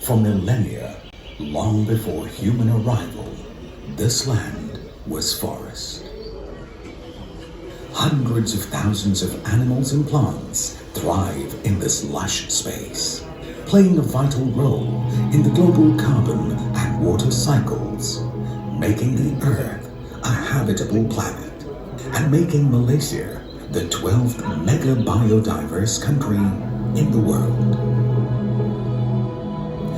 For millennia, long before human arrival, this land was forest. Hundreds of thousands of animals and plants thrive in this lush space, playing a vital role in the global carbon and water cycles, making the Earth a habitable planet, and making Malaysia the 12th mega biodiverse country in the world.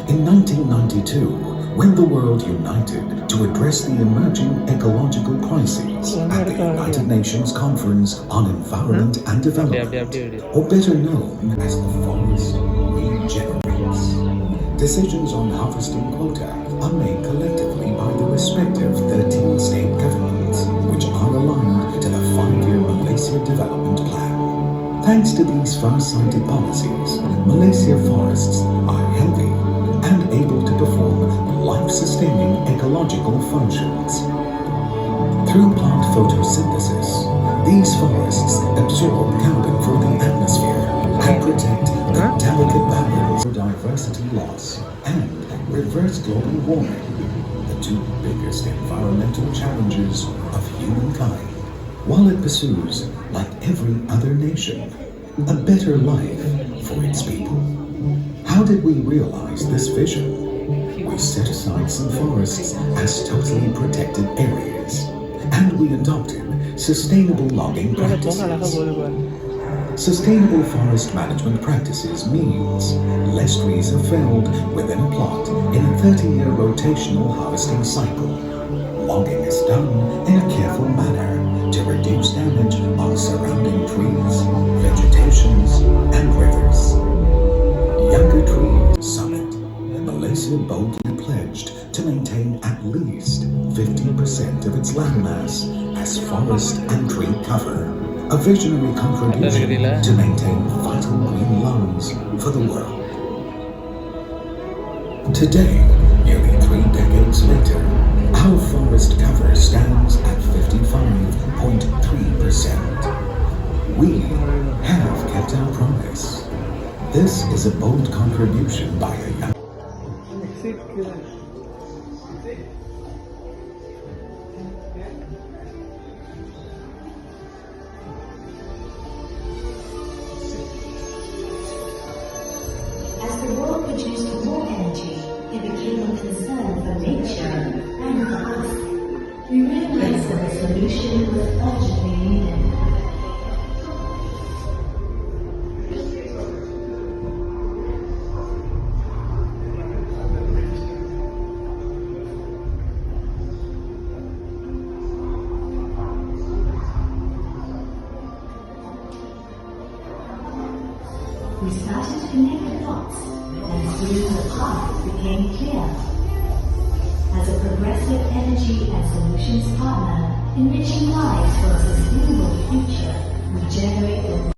In 1992, when the world united to address the emerging ecological crises at the United Nations Conference on Environment and Development, or better known as the Forest Regenerates, decisions on harvesting quota are made collectively by the respective 13 state governments, which are aligned to the 5-year Malaysia Development Plan. Thanks to these far-sighted policies, Malaysia forests are healthy and able to perform life-sustaining ecological functions. Through plant photosynthesis, these forests absorb carbon from the atmosphere and protect the delicate balance of diversity loss and reverse global warming, the two biggest environmental challenges of humankind, while it pursues, like every other nation, a better life for its people. How did we realize this vision? We set aside some forests as totally protected areas, and we adopted sustainable logging practices. Sustainable forest management practices means less trees are felled within a plot in a 30-year rotational harvesting cycle. Logging is done in a careful manner to reduce damage on surrounding trees, vegetations, and rivers. Younger Trees Summit, Malaysia boldly pledged to maintain at least 50% of its landmass as forest and tree cover, a visionary contribution to maintain vital green lungs for the world. Today, nearly 3 decades later, our forest cover stands at 55.3%. We have kept our promise. This is a bold contribution by a young... As the world produced more energy, it became a concern for nature and for us. We realized that the solution was urgently needed. We started to connect the dots, and soon the path became clear. As a progressive energy and solutions partner, enriching lives for a sustainable future, we generate the